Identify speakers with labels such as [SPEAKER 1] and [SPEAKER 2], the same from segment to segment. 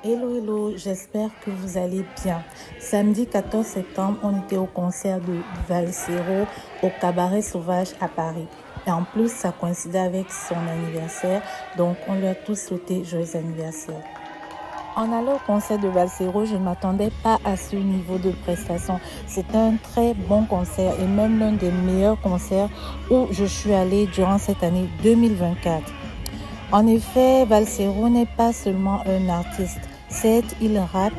[SPEAKER 1] Hello, hello, j'espère que vous allez bien. Samedi 14 septembre, on était au concert de Valsero au Cabaret Sauvage à Paris. Et en plus, ça coïncidait avec son anniversaire, donc on lui a tous souhaité joyeux anniversaire. En allant au concert de Valsero, je ne m'attendais pas à ce niveau de prestation. C'était un très bon concert et même l'un des meilleurs concerts où je suis allée durant cette année 2024. En effet, Valsero n'est pas seulement un artiste. Certes, il rappe,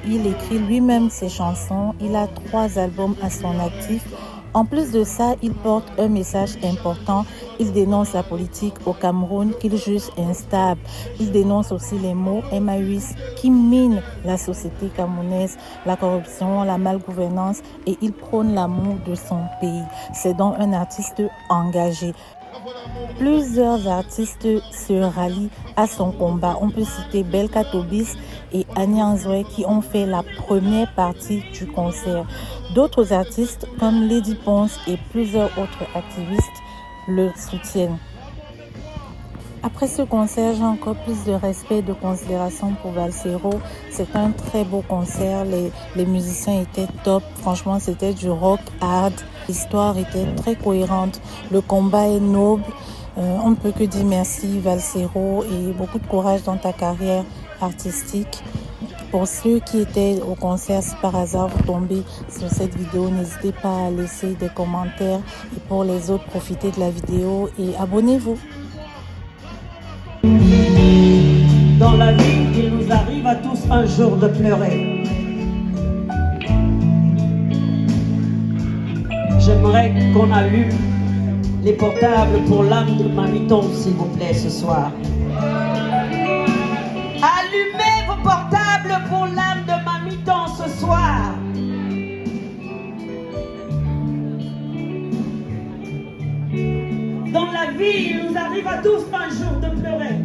[SPEAKER 1] il écrit lui-même ses chansons, il a 3 albums à son actif. En plus de ça, il porte un message important. Il dénonce la politique au Cameroun qu'il juge instable. Il dénonce aussi les mots MA8 qui minent la société camerounaise, la corruption, la malgouvernance et il prône l'amour de son pays. C'est donc un artiste engagé. Plusieurs artistes se rallient à son combat. On peut citer Belka Tobis et Annie Anzoé qui ont fait la première partie du concert. D'autres artistes comme Lady Ponce et plusieurs autres activistes le soutiennent. Après ce concert, j'ai encore plus de respect et de considération pour Valsero. C'est un très beau concert. Les musiciens étaient top. Franchement, c'était du rock hard. L'histoire était très cohérente. Le combat est noble. On ne peut que dire merci Valsero et beaucoup de courage dans ta carrière artistique. Pour ceux qui étaient au concert, si par hasard vous tombez sur cette vidéo, n'hésitez pas à laisser des commentaires. Et pour les autres, profitez de la vidéo et abonnez-vous.
[SPEAKER 2] Dans la vie, il nous arrive à tous un jour de pleurer. J'aimerais qu'on allume les portables pour l'âme de Mamiton, s'il vous plaît, ce soir. Allumez vos portables pour l'âme de Mamiton ce soir. Dans la vie, il nous arrive à tous un jour de pleurer.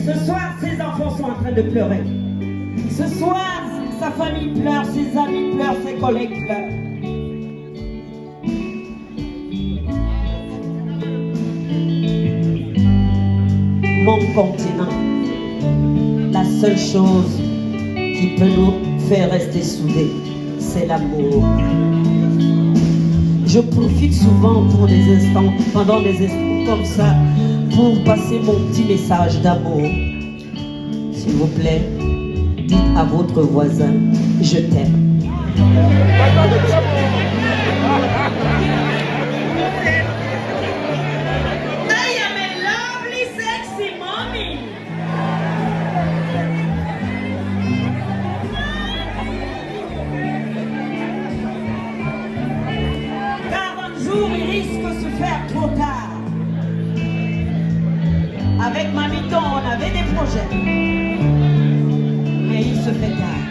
[SPEAKER 2] Ce soir, ses enfants sont en train de pleurer. Ce soir, sa famille pleure, ses amis pleurent, ses collègues pleurent. Mon continent, la seule chose qui peut nous faire rester soudés, c'est l'amour. Je profite souvent pour des instants, pendant des instants comme ça, pour passer mon petit message d'amour. S'il vous plaît, dites à votre voisin, je t'aime. I am a lovely, sexy mommy. Car un jour, il risque de se faire trop tard. Avec Mamiton, on avait des projets. Mais il se fait tard.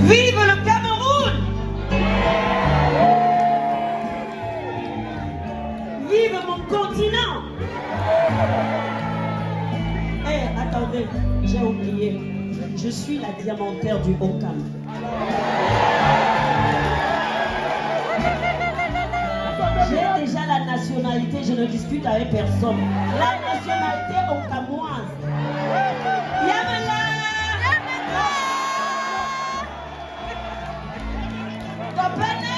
[SPEAKER 2] Vive le Cameroun! Vive mon continent! Eh, attendez, j'ai oublié. Je suis la diamantaire du Haut-Cam. J'ai déjà la nationalité, je ne discute avec personne. La nationalité haut-camoise. Yamala! Kopane!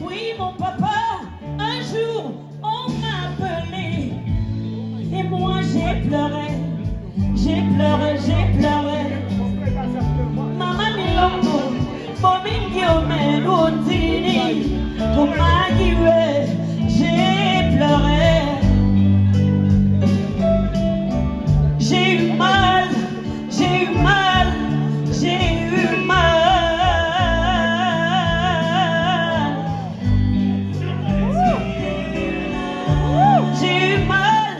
[SPEAKER 2] Oui, mon papa, un jour, on m'a appelé. Et moi, j'ai pleuré. J'ai pleuré, j'ai pleuré. Mama milongo, bomingi omelutini, kumagiwe, j'ai pleuré. J'ai eu mal, j'ai eu mal, j'ai eu mal. J'ai eu mal,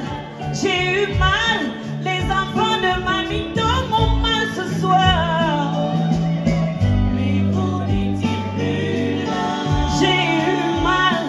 [SPEAKER 2] j'ai eu mal. Les enfants de Mamiton m'ont mal ce soir. J'ai eu mal,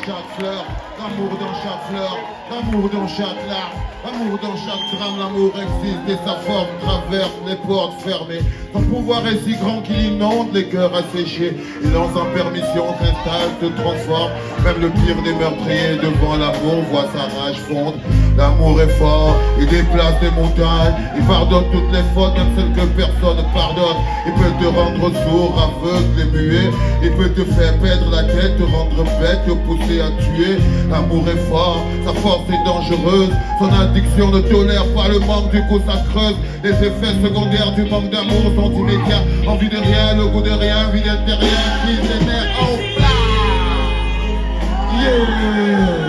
[SPEAKER 3] chaque fleur, l'amour dans chaque fleur, l'amour dans chaque larme, l'amour dans chaque drame, l'amour existe et sa forme traverse les portes fermées. Son pouvoir est si grand qu'il inonde les cœurs asséchés. Il lance en permission, s'installe, se transforme. Même le pire des meurtriers devant l'amour voit sa rage fondre. L'amour est fort, il déplace des montagnes. Il pardonne toutes les fautes, même celles que personne ne pardonne. Il peut te rendre sourd, aveugle et muet. Il peut te faire perdre la tête, te rendre bête, te pousser à tuer. L'amour est fort, sa force est dangereuse. Son addiction ne tolère pas le manque, du coup ça creuse. Les effets secondaires du manque d'amour sont immédiats. Envie de rien, le goût de rien, vie d'intérieur qui s'énerve en plat. Yeah.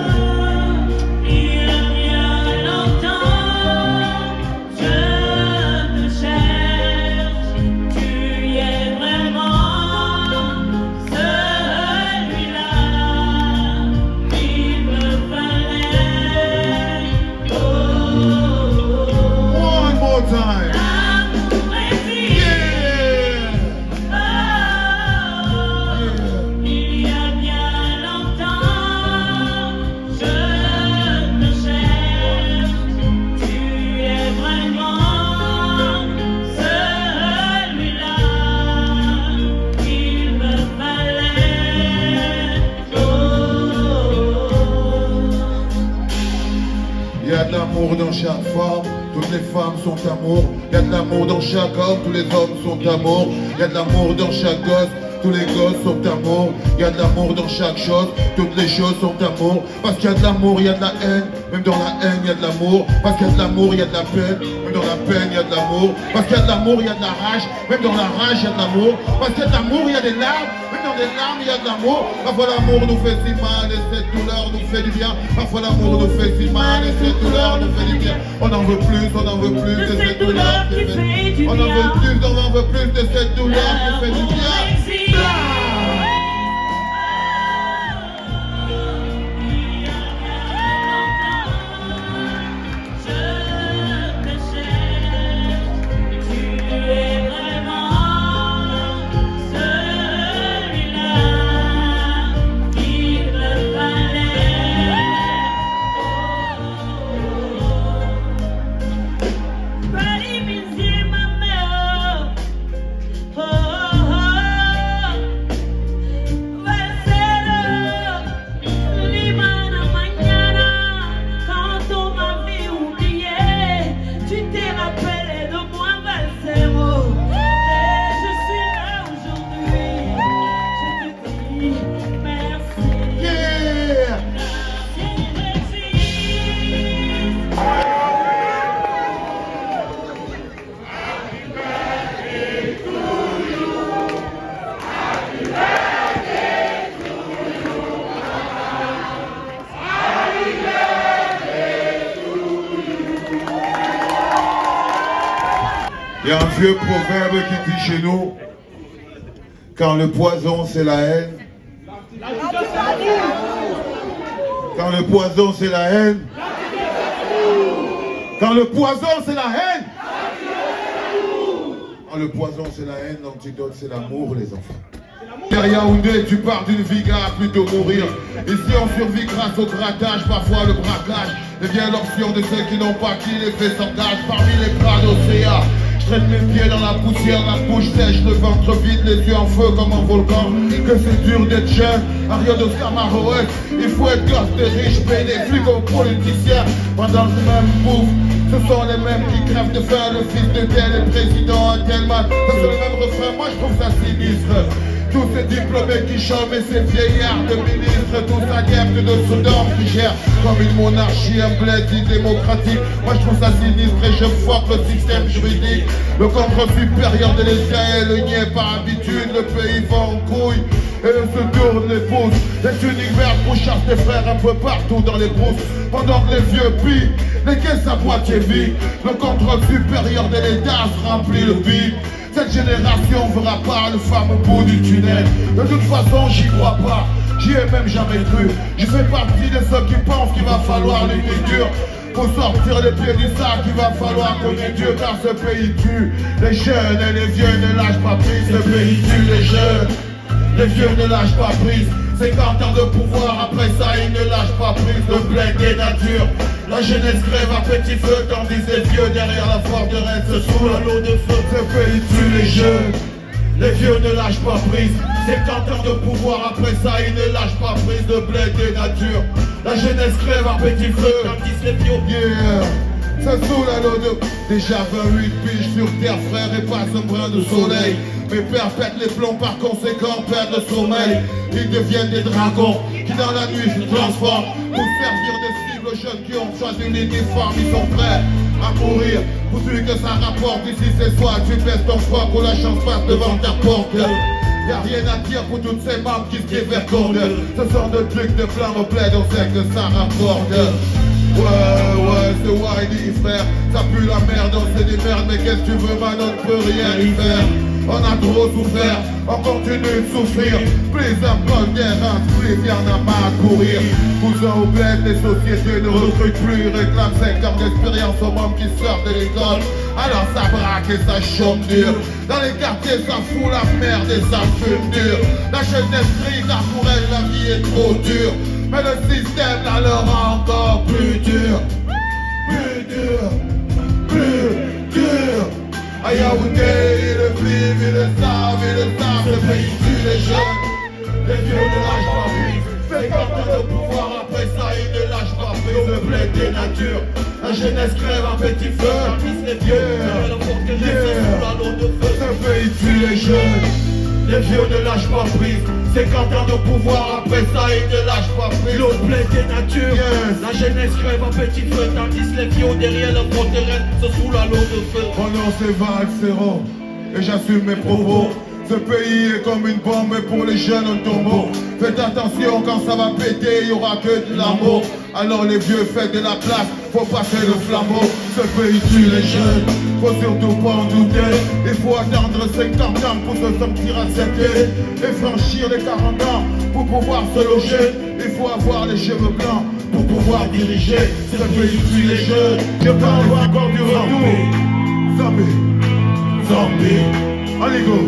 [SPEAKER 3] Il y a de l'amour dans chaque femme, toutes les femmes sont amour. Il y a de l'amour dans chaque homme, tous les hommes sont amour. Il y a de l'amour dans chaque gosse, tous les gosses sont amour. Il y a de l'amour dans chaque chose, toutes les choses sont amour. Parce qu'il y a de l'amour, il y a de la haine. Même dans la haine, il y a de l'amour. Parce qu'il y a de l'amour, il y a de la peine. Même dans la peine, il y a de l'amour. Parce qu'il y a de l'amour, il y a de la rage. Même dans la rage, il y a de l'amour. Parce qu'il y a de l'amour, il y a des larmes. Même dans les larmes, il y a de l'amour. Parfois l'amour nous fait si mal et cette douleur nous fait du bien. Parfois l'amour nous fait si mal et cette douleur nous fait du bien. On en veut plus, on en veut plus de cette douleur qui fait du bien. On en veut plus, on en veut plus de cette douleur qui fait du bien. Il y a un vieux proverbe qui dit chez nous, quand le poison c'est la haine, quand le poison c'est la haine, quand le poison c'est la haine, quand le poison c'est la haine, l'antidote c'est l'amour les enfants. Derrière Yaoundé, tu pars d'une vie à plutôt mourir. Ici on survit grâce au grattage, parfois le braquage devient l'option de ceux qui n'ont pas qui les fait s'engage parmi les bras d'océan. Je traîne mes pieds dans la poussière, la bouche sèche, le ventre vide, les yeux en feu comme un volcan. Que c'est dur d'être jeune, à Rio de Samaroès. Il faut être gosse de riches, payer des flics aux politiciens. Pendant le même bouffe, ce sont les mêmes qui crèvent de faim. Le fils de tel est président, un tel man. Ça c'est le même refrain, moi je trouve ça sinistre. Tous ces diplômés qui chôment et ces vieillards de ministres, tous à guerre de Soudan qui gèrent comme une monarchie, un bled démocratique. Moi je trouve ça sinistre et je fuck le système juridique. Le contrôle supérieur de l'État est le niais par habitude. Le pays va en couille et se tourne les pouces. Les tuniques vertes pourchassent des frères un peu partout dans les brousses. Pendant que les vieux pillent, les caisses à moitié vides. Le contrôle supérieur de l'État se remplit le bide. Cette génération verra pas le fameux bout du tunnel. De toute façon j'y crois pas, j'y ai même jamais cru. Je fais partie de ceux qui pensent qu'il va falloir lutter dur pour sortir les pieds du sac. Il va falloir connaître Dieu car ce pays tue. Les jeunes et les vieux ne lâchent pas prise. Ce pays tue les jeunes, les vieux ne lâchent pas prise. 50 ans de pouvoir, après ça ils ne lâchent pas prise. Le blindé nature, la jeunesse crève à petit feu, tandis les vieux derrière la forteresse sous un lot de feu. Ce pays tue les jeunes, les vieux ne lâchent pas prise. 50 ans de pouvoir, après ça ils ne lâchent pas prise. Le blindé nature, la jeunesse crève à petit feu, tandis les vieux. Yeah. Ça sous la l'eau de déjà 28 piges sur terre, frère, et passe un brin de soleil. Mes pères pètent les plombs, par conséquent perdent le sommeil. Ils deviennent des dragons qui dans la nuit se transforment pour servir de cible aux jeunes qui ont choisi l'uniforme. Ils sont prêts à mourir pour celui que ça rapporte. Ici c'est soit tu baisses ton froid ou la chance passe devant ta porte. Y'a rien à dire pour toutes ces membres qui se dévergondent. Ce sont de trucs de flamme au plaid, on sait que ça rapporte. Ouais, c'est Whitey frère, ça pue la merde, on sait des merdes, mais qu'est-ce que tu veux, man, on ne peut rien y faire. On a trop souffert, on continue de souffrir. Plus un bol d'errance, plus y'en a marre à courir. Cousin au bled, les sociétés ne recrutent plus. Réclament 5 ans d'expérience aux membres qui sortent de l'école. Alors ça braque et ça chôme dur. Dans les quartiers ça fout la merde et ça fume dur. La jeunesse crie car pour elle la vie est trop dure. Mais le système là le rend encore plus dur. Plus dur, plus dur. À Yaoundé, ils le vivent, ils le savent, ce pays tue les jeunes. Les vieux ne lâchent pas prise. 50 ans de pouvoir, après ça ils ne lâchent pas prise. Le blé des natures, la jeunesse crève un petit feu. Tandis les vieux, la forteresse sous la l'eau de feu. Ce pays tue les jeunes. Les vieux ne lâchent pas prise. 50 ans de pouvoir, après ça ils ne lâchent pas prise. L'autre blé des natures, la jeunesse crève un petit feu. Tandis les vieux derrière la forteresse se sous la l'eau de feu. Mon nom c'est Valsero et j'assume mes propos. Ce pays est comme une bombe pour les jeunes au tombeau. Faites attention, quand ça va péter, il n'y aura que de l'amour. Alors les vieux faites de la place, faut passer le flambeau. Ce pays tue les jeunes, faut surtout pas en douter. Il faut attendre 50 ans pour se sentir accepté et franchir les 40 ans pour pouvoir se loger. Il faut avoir les cheveux blancs pour pouvoir diriger. Ce pays tue les jeunes, je parle encore du retour. Zombie, zombie, allez go.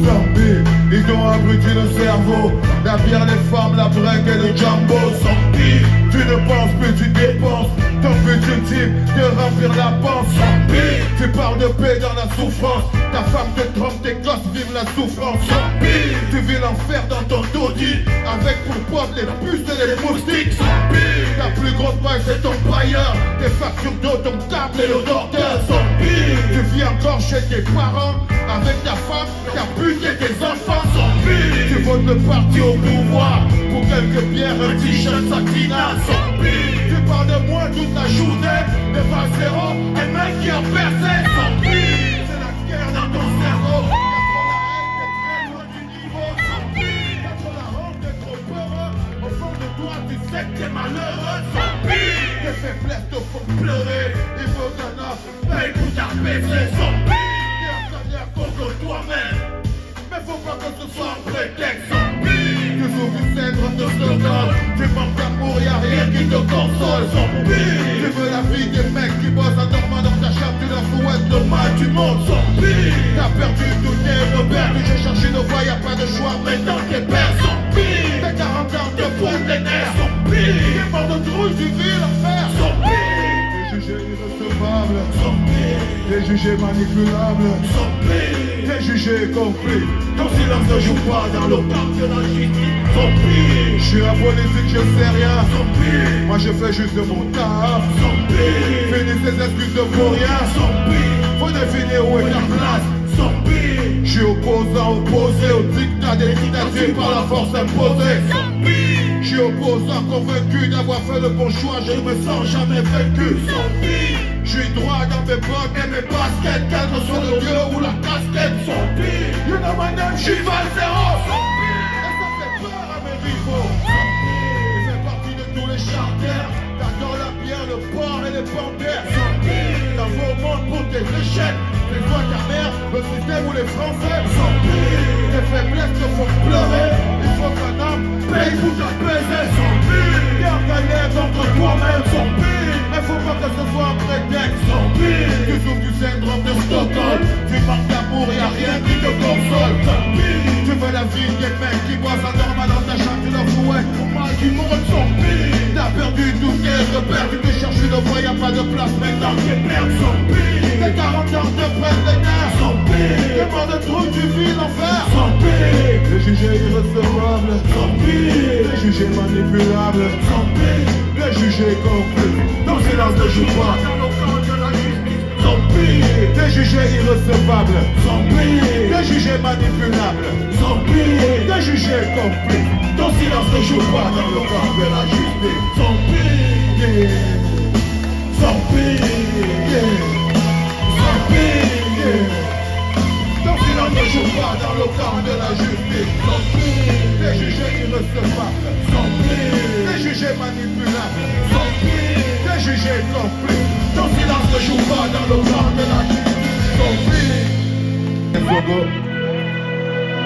[SPEAKER 3] Zombie, ils t'ont abruti le cerveau. La bière, les femmes, la break et le jumbo. Zombie, tu ne penses plus, tu dépenses. Ton but ultime, de remplir la panse. Zombie, tu parles de paix dans la souffrance. Ta femme te trompe, tes gosses vivent la souffrance. Zombie, tu vis l'enfer dans ton taudis. Avec pour pote les puces et les moustiques. Zombie, ta plus grosse paille c'est ton pailleur. Tes factures d'eau, ton câble et l'odeur. Zombie, tu vis encore chez tes parents. Avec ta femme, ta pute et tes enfants. Zombie, tu votes le parti au pouvoir. Pour quelques bières, un t-shirt, Sakina. Zombie, tu parles de moi toute la journée. De Valsero, un mec qui a percé. Zombie, c'est la guerre dans ton cerveau. Contre la honte, t'es trop peureux. Au fond de toi, tu sais que t'es malheureux. Zombie, tes faiblesses te font pleurer. Il faut qu'un homme paye pour t'apaiser. Zombie, contre toi-même, mais faut pas que ce soit un prétexte. Zombie, tu souffres du syndrome de Stockholm. Tu manques d'amour, y'a rien qui te console. Zombie, tu veux la vie des mecs qui bossent en dormant dans ta chambre. Tu leur souhaites le mal du monde. Zombie, t'as perdu tous tes repères. Tu j'ai cherché de voix, y'a pas de choix, maintenant t'es père. Zombie, tes 40 ans te foutent les nerfs. Zombie, t'es mort de trouille, tu vis l'enfer. Zombie, t'es jugé irrecevable. Zombie, t'es jugé manipulable. Zombie, t'es jugé compris. Ton silence ne joue pas dans le parc de la justice. Zombie, je suis apolitique, je sais rien. Zombie, moi je fais juste mon taf. Zombie, finis ces excuses de pour rien. Zombie, faut définir où est ta place. Zombie, je suis opposant, opposé au dictat des dictatures par la force imposée. Zombie, je suis opposant, convaincu d'avoir fait le bon choix. Je ne me sens jamais vaincu. Zombie, je suis droit dans mes bottes et mes baskets, quel que soit le lieu ou la casquette. Zombie, you know my name, je suis Valsero. Zombie, et ça fait peur à mes rivaux. Zombie, il fait partie de tous les charters. T'adores la bière, le porc et les panthères. Zombie, t'en veux au monde pour tes échecs. C'est toi ta mère, le système ou les Français. Zombie, tes faiblesses te font pleurer. Il faut qu'un homme paye pour t'apaiser. Zombie, t'es en galère contre toi-même. Zombie, mais faut pas que ce soit un prétexte. Zombie, tu souffres du syndrome de Stockholm. Tu manques d'amour, y'a rien qui te console. Zombie, tu veux la vie des mecs qui boivent en dormant dans ta chambre. de place maintenant qui perdent son pays. Les 40 ans te prennent les nerfs. Son pays. Les morts de trou du vide l'enfer. Son pays. Les jugés irrecevables. Son pays. Les jugés manipulables. Son pays. Les jugés confus. Ton silence ne joue pas dans le camp de la justice. Son pays. Les jugés irrecevables. Son pays. Les jugés manipulables. Son pays. Les jugés confus. Ton silence ne joue pas dans le camp de la justice. Son pays. Son pays. Son pays. Ton silence ne joue pas dans le camp de la justice. Son pays. Les jugés irrecevables. Son pays. Les jugés manipulables. Son pays. Les jugés confus. Ton silence ne joue pas dans le camp de la justice. Son pays.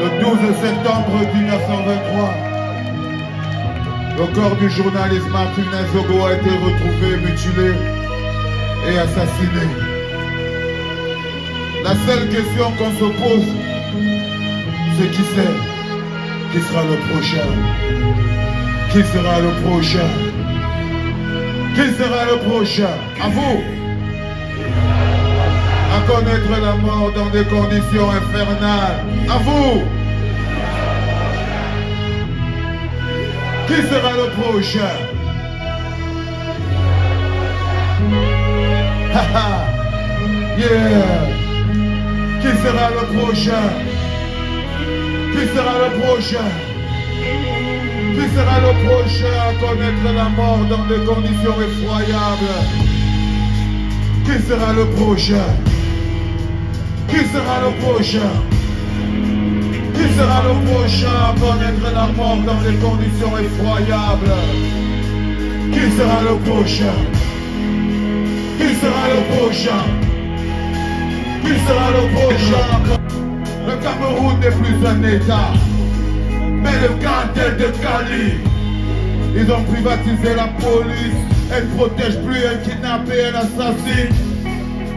[SPEAKER 3] Le 12 septembre 1923, le corps du journaliste Martin Nzogo a été retrouvé, mutilé et assassiné. La seule question qu'on se pose, c'est qui c'est? Qui sera le prochain? Qui sera le prochain? Qui sera le prochain? À vous! À connaître la mort dans des conditions infernales. À vous! Qui sera le prochain? Haha! Yeah! Qui sera le prochain? Qui sera le prochain? Qui sera le prochain à connaître la mort dans des conditions effroyables? Qui sera le prochain? Qui sera le prochain? Qui sera le prochain à connaître la mort dans des conditions effroyables? Qui sera le prochain? Qui sera le prochain? Qui sera le prochain? Le Cameroun n'est plus un État, mais le cartel de Cali. Ils ont privatisé la police, elle ne protège plus un kidnappé et un assassin.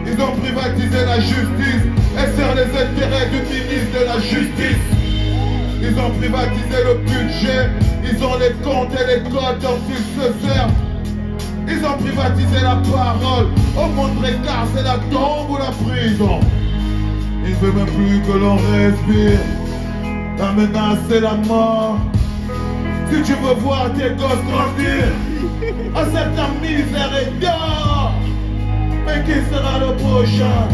[SPEAKER 3] Ils ont privatisé la justice, elle sert les intérêts du ministre de la justice. Ils ont privatisé le budget, ils ont les comptes et les codes dont ils se servent. Ils ont privatisé la parole, au montrer car c'est la tombe ou la prison. Ils ne veulent même plus que l'on respire, la menace c'est la mort. Si tu veux voir tes gosses grandir, accepte ta misère et dors. Mais qui sera le prochain?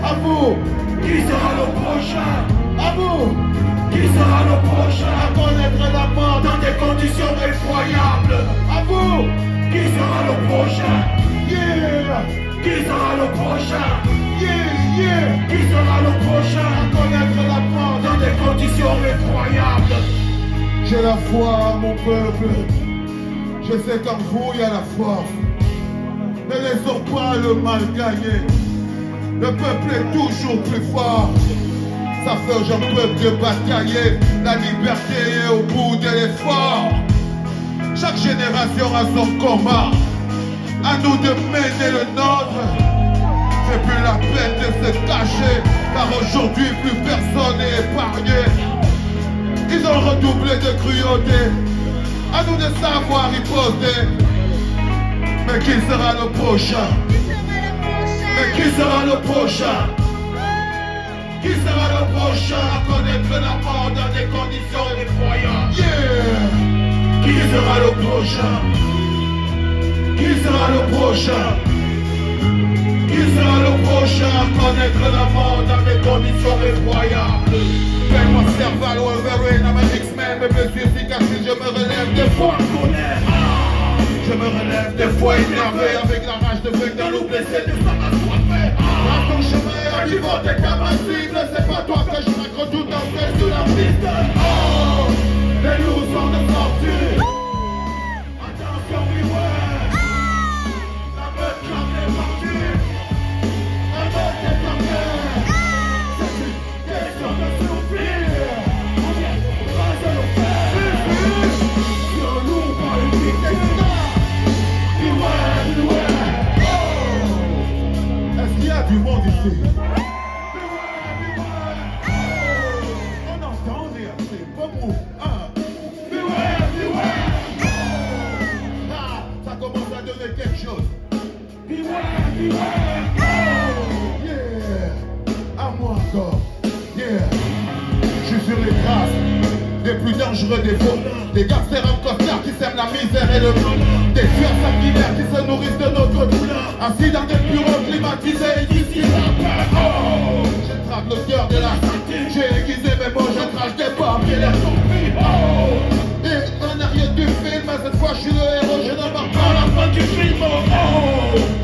[SPEAKER 3] À vous. Qui sera le prochain? À vous. Qui sera le prochain à connaître la mort dans des conditions effroyables? À vous. Qui sera le prochain? Yeah. Qui sera le prochain? Yeah, yeah. Qui sera le prochain à connaître la mort dans des conditions effroyables? J'ai la foi, mon peuple. Je sais qu'en vous, il y a la force. Ne laissons pas le mal gagner. Le peuple est toujours plus fort. Ça forge un peuple de batailler. La liberté est au bout de l'effort. Chaque génération a son combat. À nous de mener le nôtre. C'est plus la peine de se cacher, car aujourd'hui plus personne n'est épargné. Ils ont redoublé de cruauté. À nous de savoir y poser. Mais qui sera le prochain? Mais qui sera le prochain? Qui sera le prochain à connaître la mort dans des conditions effroyables? Yeah! Qui sera le prochain? Qui sera le prochain? Qui sera le prochain à connaître la mort dans des conditions effroyables? Fais-moi cerval, Wolverine, I'm an X-Men, mes blessures cicatrices, je me relève des fois en colère. Je me relève des fois énervé, avec la rage de feu dans l'eau blessé, de ça m'a soifé. À ton chemin, à niveau des capacibles, c'est pas toi que je raconte tout en fait sous la piste. Oh, les loups sont de sortie. Attention, beware. La meute clame les parties. La meute est en guerre. Je suis sur les traces des plus dangereux des faux, des gangsters en costard qui sèment la misère et le mal, des tueurs sanguinaires qui se nourrissent de notre douleur, assis dans des bureaux climatisés ici oh, je traque le cœur de la cité, j'ai aiguisé mes mots, je crache des bombes et l'air compris oh, et en arrière du film, cette fois je suis le héros, je n'embarque pas la fin du film oh,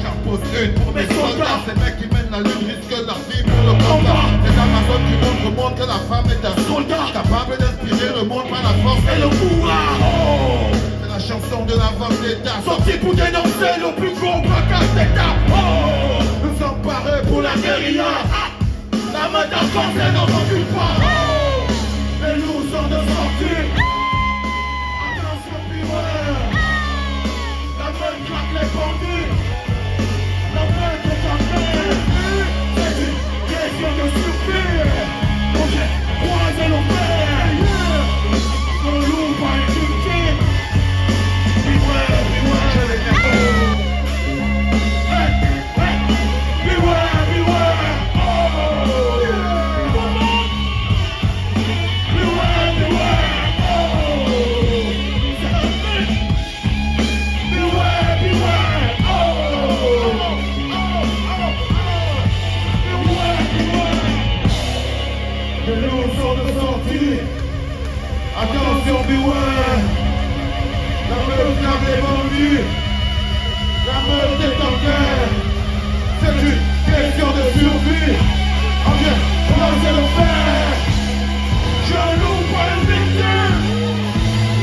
[SPEAKER 3] j'en pose une pour mes soldats, ces mecs qui mènent la lutte risquent leur vie pour le combat, ces Amazones qui montrent au monde que la femme est un soldat capable d'inspirer le monde par la force et le pouvoir oh, c'est la chanson de la vendetta sortie pour dénoncer le plus gros braquage d'État oh, nous sommes parés pour la guérilla la main d'un conseil n'en recule pas oh, les loups sont de sortie attention beware la main claque les bandits la main est en paix c'est une question de survie ok, croisez le fer le loup pas une victime beware, beware je l'ai fait beware, beware oh beware, beware oh beware, beware oh beware, beware les loups sont de sortie attention, beware la meute garde les bandits la meute est en guerre c'est une question de survie en bien, croisez le fer je loup pas une victime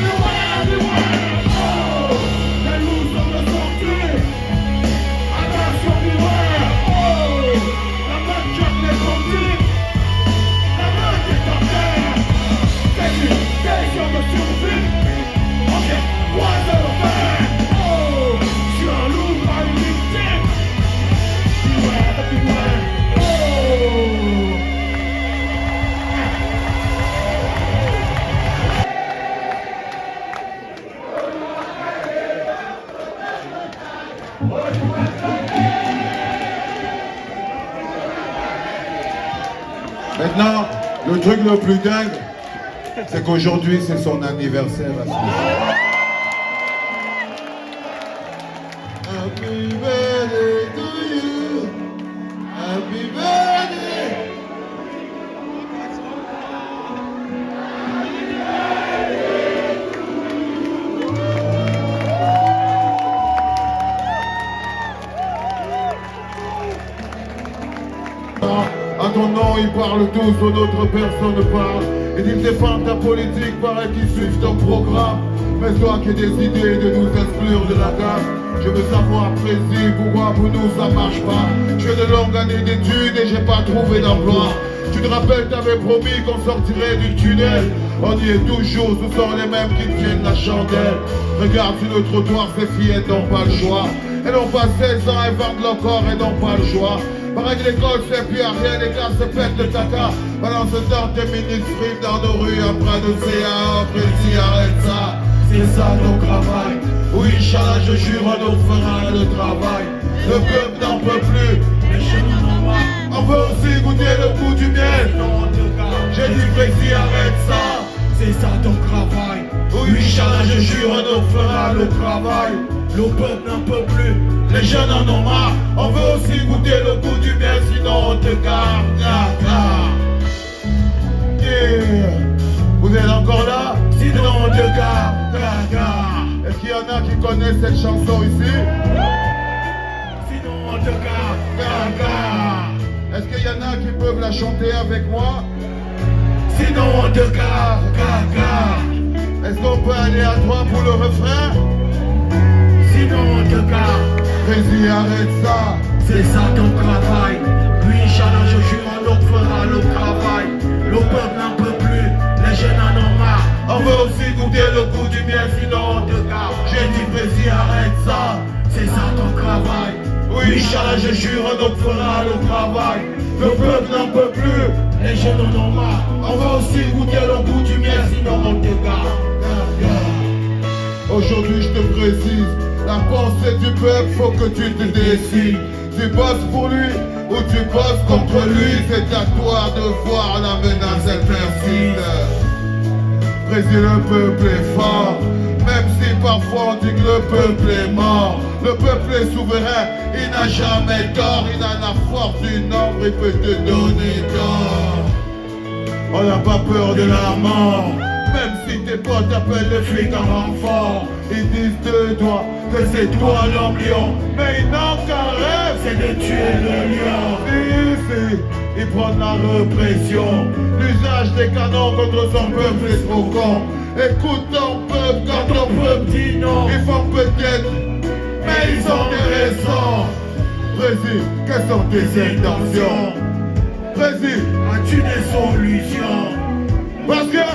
[SPEAKER 3] beware, beware oh les loups sont de sortie attention, beware oh la meute garde les bandits la meute est en guerre c'est une question de survie ok, croisez le fer oh je suis un loup pas une victime beware, beware oh maintenant, le truc le plus dingue, c'est qu'aujourd'hui c'est son anniversaire à ce Happy birthday to you, happy birthday. À ton nom ils parlent tous, d'autres personnes parlent. Et ils défendent ta politique, paraît qu'ils suivent ton programme. Mais toi qui as des idées de nous exclure de la gamme, je veux savoir précis pourquoi pour nous ça marche pas. Je fais de longues années d'études et j'ai pas trouvé d'emploi. Tu te rappelles, t'avais promis qu'on sortirait du tunnel. On y est toujours, ce sont les mêmes qui tiennent la chandelle. Regarde sur le trottoir, ces fillettes n'ont pas le choix. Elles ont pas 16 ans, elles vendent leur corps et n'ont pas le choix. Pareil que l'école c'est plus à rien, les gars se pètent le caca. Pendant ce temps, tes minutes friment dans nos rues, après de CA, après arrête ça. C'est ça nos travail. Oui, Inch'Allah, je jure, on fera le travail. Le peuple n'en peut plus, les chemins n'en marre. On veut aussi goûter le goût du miel. J'ai dit, précis, arrête ça. C'est ça ton travail. Oui, Inch'Allah, je jure, on fera le travail. Le peuple n'en peut plus, les jeunes en ont marre. On veut aussi goûter le goût du miel, sinon on te garde. Yeah. Vous êtes encore là? Sinon on te garde. Est-ce qu'il y en a qui connaissent cette chanson ici? Sinon on te garde. Est-ce qu'il y en a qui peuvent la chanter avec moi? Sinon on te garde. Est-ce qu'on peut aller à 3 pour le refrain? Sinon on te garde. Vas-y, arrête ça. C'est ça ton travail. Oui, Inch'Allah, je jure, on fera le travail. Le peuple n'en peut plus, les jeunes en ont marre. On veut aussi goûter le goût du miel, sinon on te garde. J'ai dit, vas-y, arrête ça. C'est ça ton travail. Oui, Inch'Allah, je jure, on fera le travail. Le peuple n'en peut plus, les jeunes en ont marre. On veut aussi goûter le goût du miel, sinon on te garde. Aujourd'hui, je te précise, la pensée du peuple, faut que tu te décides. Tu bosses pour lui, où tu bosses contre lui, c'est à toi de voir la menace, elle persiste. Président, le peuple est fort, même si parfois on dit que le peuple est mort. Le peuple est souverain, il n'a jamais tort, il a la force du nombre, il peut te donner tort. On n'a pas peur de la mort, même si tes potes appellent les flics en renfort. Ils disent de toi que c'est toi l'homme lion, mais ils n'ont qu'un rêve, c'est de tuer le lion. Ici, ils prennent la répression, l'usage des canons contre son peuple est trop con. Écoute ton peuple quand ton peuple dit non, ils font peut-être, mais ils ont des raisons. Président, quelles sont tes intentions? Président, as-tu des solutions? Parce que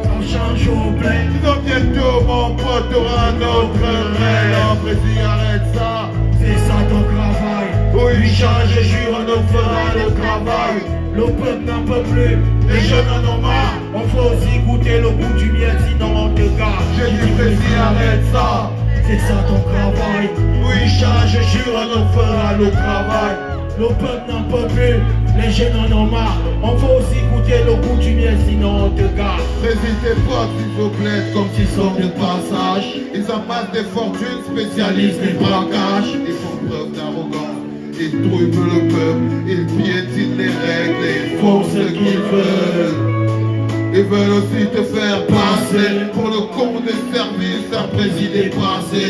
[SPEAKER 3] on change au blé. Sinon bientôt mon pote aura un autre rêve. Non, président, arrête ça. C'est ça ton travail. Oui, change et jure, on fera le travail. Le peuple n'en peut plus, les jeunes en ont marre. On faut aussi goûter le goût du miel, sinon on te garde. J'ai dit président, arrête ça. C'est ça ton travail. Oui, change et jure, on fera le travail. Le peuple n'en peut plus, les jeunes en ont marre. On faut aussi goûter le goût du miel, sinon on te garde. N'hésitez pas s'il vous plaît, comme s'ils sont de passage. Ils amassent des fortunes, spécialistes des braquages. Ils font preuve d'arrogance, ils troublent le peuple, ils piétinent les règles et font ce qu'ils veulent. Ils veulent aussi te faire passer pour le compte des services d'un président passé.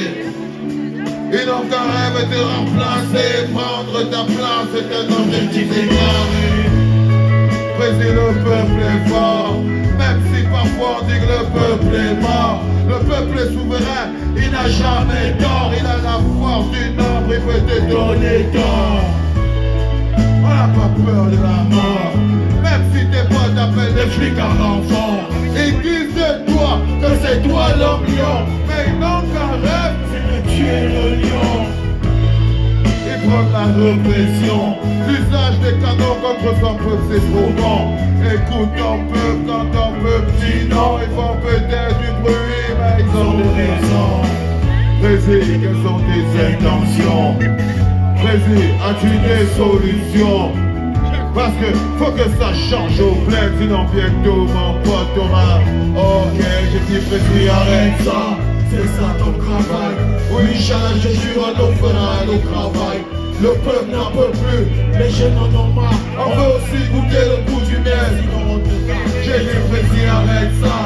[SPEAKER 3] Ils n'ont qu'un rêve de remplacer, prendre ta place, c'est un objectif déclaré. Président, le peuple est fort, même si parfois on dit que le peuple est mort. Le peuple est souverain, il n'a jamais tort, il a la force du nombre, il peut te donner tort. On n'a pas peur de la mort, même si tes potes t'appellent des flics en renfort. Ils disent de toi que c'est toi l'homme lion, mais ils n'ont qu'un rêve, tu es le lion. Ils prennent la répression, l'usage des canons contre son peuple c'est trop bon. Écoute ton peuple quand ton peuple dit non. Ils font peut-être du bruit mais ils ont raison. Président, quelles sont tes intentions? Président, as-tu des solutions? Parce que faut que ça change au bled, sinon bientôt mon pote aura. Ok, j'ai dit président, arrête ça. C'est ça ton travail. Oui, Inch'Allah, je jure, on fera le travail. Le peuple n'en peut plus, les jeunes en ont marre. On veut aussi goûter le goût du miel, sinon on te garde. J'ai dit président, arrête ça.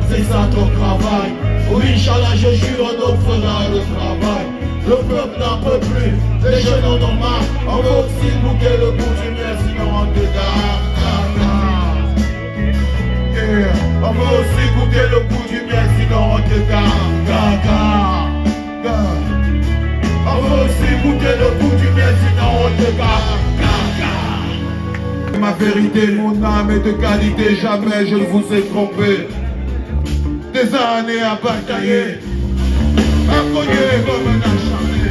[SPEAKER 3] C'est ça ton travail. Oui, Inch'Allah, je jure, on fera le travail. Le peuple n'en peut plus, les jeunes en ont marre. On veut aussi goûter le goût du miel, sinon on te garde. On veut aussi goûter le goût du miel, sinon on te garde. On veut aussi goûter le goût du miel, sinon on te garde. Ma vérité, mon âme est de qualité, jamais je ne vous ai trompé. Des années à batailler, à cogner comme un acharné.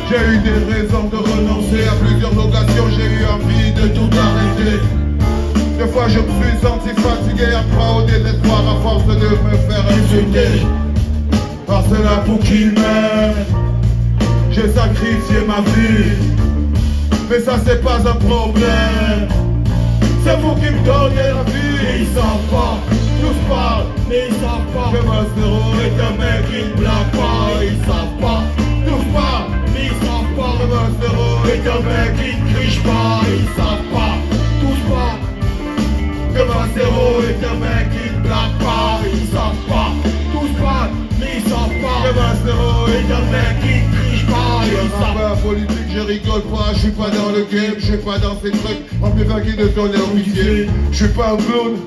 [SPEAKER 3] J'ai eu des raisons de renoncer à plusieurs occasions, j'ai eu envie de tout arrêter. Des fois je me suis senti fatigué, après au désespoir à force de me faire insulter. Par cela pour qu'il m'aime, j'ai sacrifié ma vie. Mais ça c'est pas un problème, c'est vous qui me donnez la vie. Ils savent pas, tous parlent, mais ils savent pas que mon zéro est un mec qui ne blague pas. Ils savent pas, tous parlent, mais ils savent pas que mon zéro est un mec qui ne triche pas. Ils savent pas, tous parlent que mon zéro est un mec qui ne blague pas. Ils savent pas, tous parlent, mais ils savent pas que mon zéro est un mec qui ne triche pas. Ils savent pas. Politique, je rigole pas, je suis pas dans le game, je suis pas dans ces trucs. On peut pas qui de donner au pitié. Je suis pas un clown,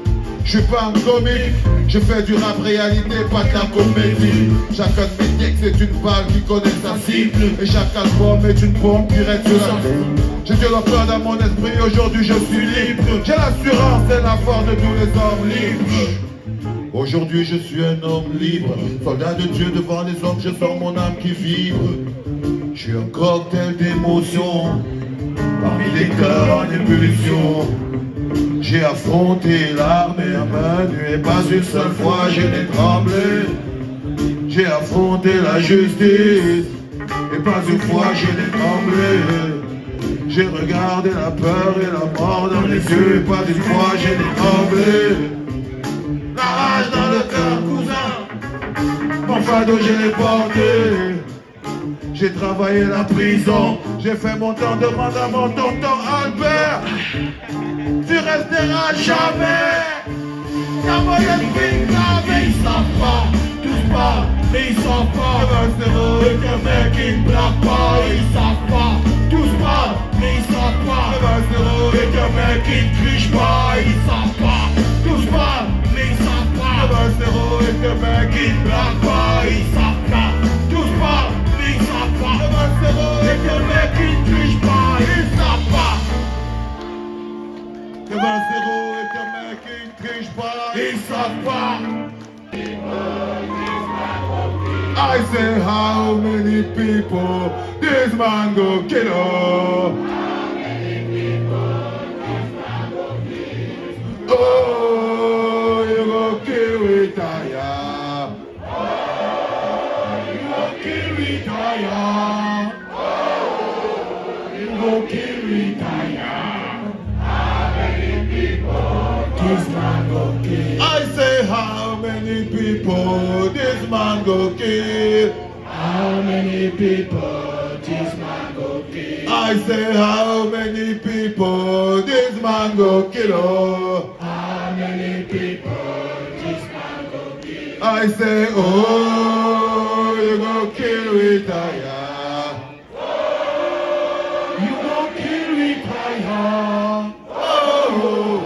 [SPEAKER 3] je suis pas un comique. Je fais du rap réalité, pas de la comédie. Chacun de mes textes est une balle qui connaît sa cible. Et chaque album est une bombe qui reste sur la cible. J'ai de la peur dans mon esprit, aujourd'hui je suis libre. J'ai l'assurance et la force de tous les hommes libres. Aujourd'hui je suis un homme libre, soldat de Dieu devant les hommes, je sens mon âme qui vibre. Je suis un cocktail d'émotions, parmi les cœurs en ébullition. J'ai affronté l'armée à main nue et pas une seule fois je n'ai tremblé. J'ai affronté la justice et pas une fois je n'ai tremblé. J'ai regardé la peur et la mort dans les yeux, pas d'une fois j'ai tremblé. La rage dans le cœur, cousin, mon fardeau je l'ai porté. J'ai travaillé la prison, j'ai fait mon temps, demande à mon tonton Albert. Tu resteras jamais. T'as mon esprit, mais ils savent pas, tous pas, mais ils savent pas. Et que mec qui ne blague pas, ils savent pas, tous pas, mais ils savent pas. Et que mec qui ne triche pas, ils savent pas, tous pas, mais ils savent pas. Et que mec qui ne blague pas, ils savent pas, tous pas, mais ils savent pas. Et que mec qui ne triche pas, ils savent pas. Que 20-0 et que mec qui ne triche pas, ils savent pas. I say how many people this man go kill? Oh, you go kill retire. You go kill retire. You go kill retire. This man go kill. I say how many people this man go kill? How many people this man go kill? I say how many people this man go kill? Oh. How many people this man go kill? I say oh, you go kill retire. You go kill retire. Oh.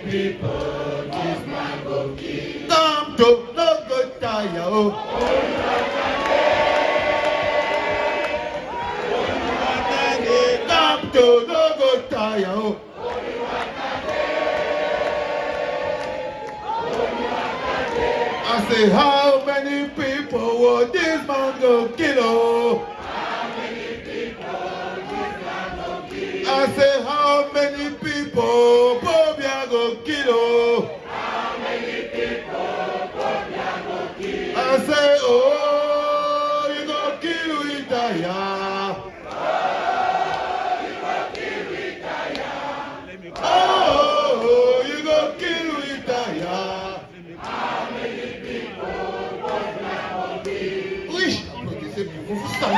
[SPEAKER 3] People, this man go kill. Come to no good tire. Come to no good tire. I say, how many people will this man go kill? How many people this man go kill? I say, how many people Bobia go kill? How many people Bobia go kill? I say, oh, you go kill retire. Oh, you go kill retire. Oh, you go kill retire. How many people Bobia go kill? Oui, vous vous savez.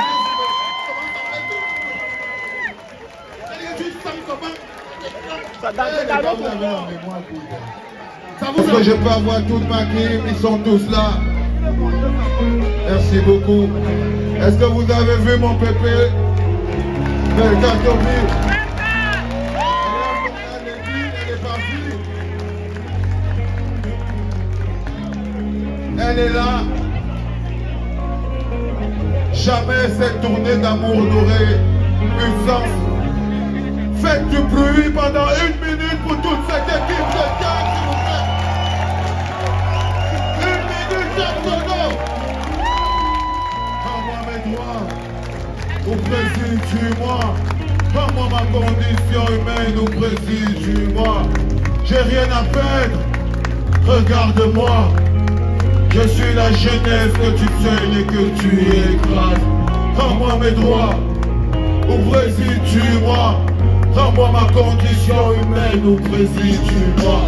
[SPEAKER 3] Est-ce que je peux avoir toute ma team? Ils sont tous là. Merci beaucoup. Est-ce que vous avez vu mon pépé? Mercatobi. Elle est partie. Elle est là. Jamais cette tournée d'amour n'aurait eu sens. Faites du bruit pendant 1 minute pour toute cette équipe de gang, s'il vous plaît. 1 minute, 4 secondes. Rends-moi mes droits, ou préside-moi. Rends-moi ma condition humaine, ou préside-moi. J'ai rien à perdre, regarde-moi. Je suis la jeunesse que tu saignes et que tu écrases. Rends-moi mes droits, ou préside-moi. Rends-moi ma condition humaine ou préside-moi.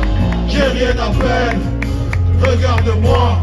[SPEAKER 3] J'ai rien à perdre, regarde-moi.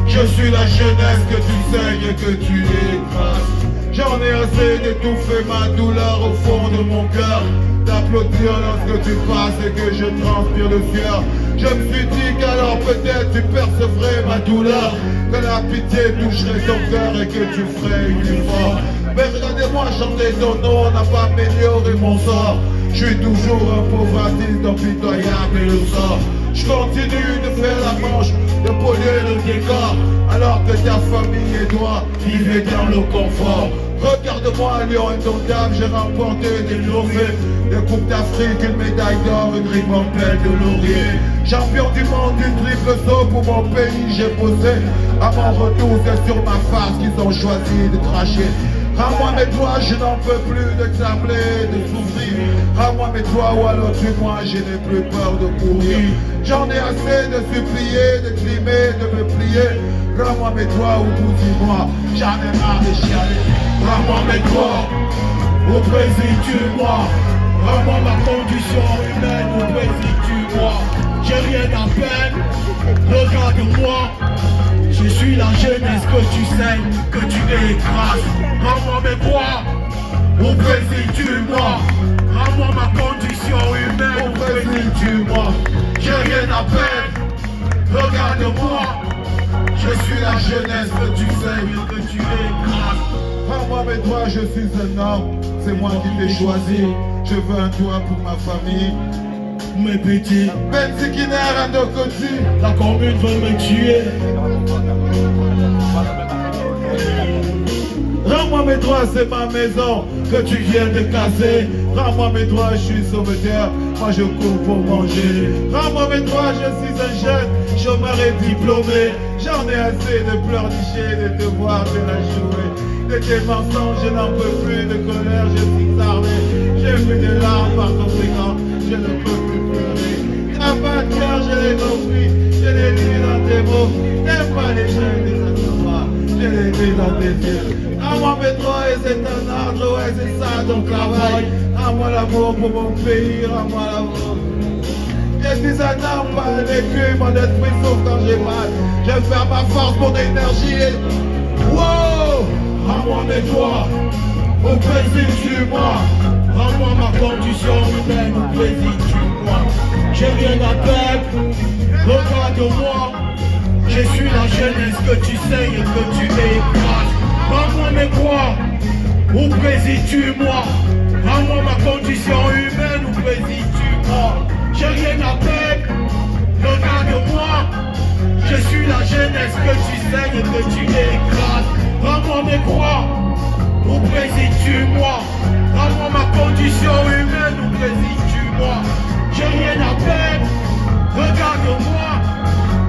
[SPEAKER 3] Je suis la jeunesse que tu saignes et que tu écrases. J'en ai assez d'étouffer ma douleur au fond de mon cœur, d'applaudir lorsque tu passes et que je transpire le sueur. Je me suis dit qu'alors peut-être tu percevrais ma douleur, que la pitié toucherait ton cœur et que tu ferais plus fort. Mais regardez-moi chanter ton nom n'a pas amélioré mon sort. Je suis toujours un pauvre artiste impitoyable et le sort. Je continue de faire la manche, de polluer le décor, alors que ta famille et toi vivez dans le confort. Regarde-moi, lion indomptable, j'ai remporté des trophées, des coupes d'Afrique, une médaille d'or, une ribambelle de laurier. Champion du monde du triple saut pour mon pays, j'ai posé. À mon retour, c'est sur ma face qu'ils ont choisi de cracher. Rends-moi mes doigts, je n'en peux plus de trembler, de souffrir. Rends-moi mes doigts ou alors tue-moi, je n'ai plus peur de courir. J'en ai assez de supplier, de crimer, de me plier. Rends-moi mes doigts ou bousille-moi, j'en ai marre de chialer. Rends-moi mes doigts, ou préside-tu-moi. Rends-moi ma condition humaine, ou préside-tu-moi. J'ai rien à peine, regarde-moi. Je suis la jeunesse que tu saignes, que tu écrases. Rends-moi mes droits, ou préside-tu-moi. Rends-moi ma condition humaine, ou préside-tu-moi. J'ai rien à peine, regarde-moi. Je suis la jeunesse que tu saignes, que tu écrases. Rends-moi mes droits, je suis un homme, c'est moi qui t'ai choisi. Je veux un toit pour ma famille. Mes petits, Benzi qui n'est rien de côté. La commune veut me tuer. Rends-moi mes droits, c'est ma maison que tu viens de casser. Rends-moi mes droits, je suis sauveteur, moi je cours pour manger. Rends-moi mes droits, je suis un jeune chômeur et diplômé. J'en ai assez de pleurnicher, de devoir de la jouer. De tes mensonges, je n'en peux plus, de colère, je suis armé. J'ai vu des larmes, par conséquent, je ne peux plus pleurer. T'as pas de cœur, je l'ai compris, je l'ai lu dans tes mots. T'aimes pas les jeunes, les attentats, je l'ai lu dans tes yeux. Rends-moi mes droits et c'est un ordre, ouais c'est ça ton travail. Rends-moi l'amour pour mon pays, rends-moi l'amour. Je suis un homme, pas un écu, mon esprit souffre quand j'ai mal. Je perds ma force, mon énergie et... Wow! Rends-moi mes droits, ou préside-tu-moi. Rends-moi ma condition humaine, ou préside-tu-moi. J'ai rien à perdre, regarde-moi. Je suis la jeunesse que tu saignes et que tu écrases. Rends-moi mes droits, ou préside-tu-moi. Rends-moi ma condition humaine, ou préside-tu-moi. J'ai rien à perdre, regarde-moi. Je suis la jeunesse que tu saignes et que tu écrases. Rends-moi mes droits, ou préside-tu-moi. Rends-moi ma condition humaine, ou préside-tu-moi. J'ai rien à perdre, regarde-moi.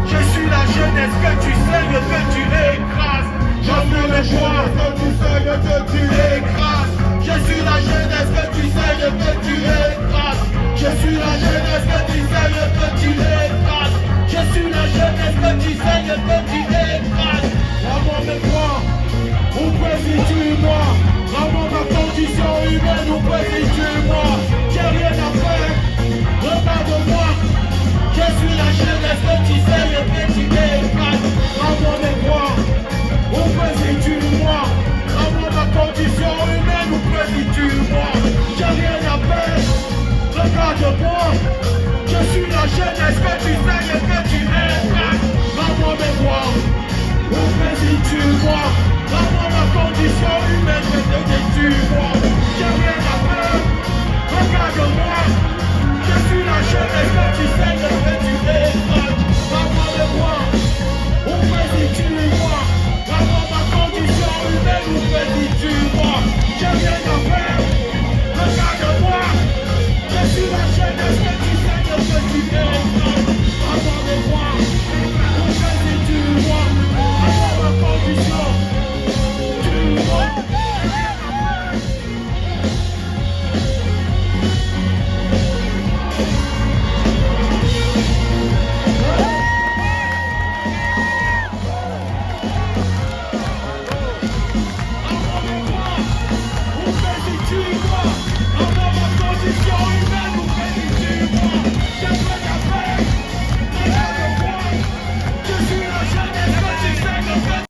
[SPEAKER 3] Je suis la jeunesse que tu saignes et que tu écrases. Rends-moi mes droits, que tu saignes et que tu écrases. Je suis la jeunesse que tu saignes et que tu écrases. Je suis la jeunesse que tu saignes et que tu écrases. Je suis la jeunesse que tu saignes et que tu écrases. Rends-moi mes droits, ou préside-tu-moi. Rends-moi ma condition humaine, ou préside-tu-moi. J'ai rien à faire, regarde-moi. Je suis la jeunesse que tu saignes et que tu écrases. Rends-moi mes droits, ou préside-tu-moi. Rends-moi ma condition humaine, ou préside-tu-moi. J'ai rien à faire, regarde-moi. Je suis la jeunesse que tu saignes et que tu écrases. Rends-moi mes droits, ou préside-tu-moi. Rends-moi ma condition humaine, que préside-tu-moi. J'ai rien à faire, regarde-moi. Je suis la jeunesse que tu saignes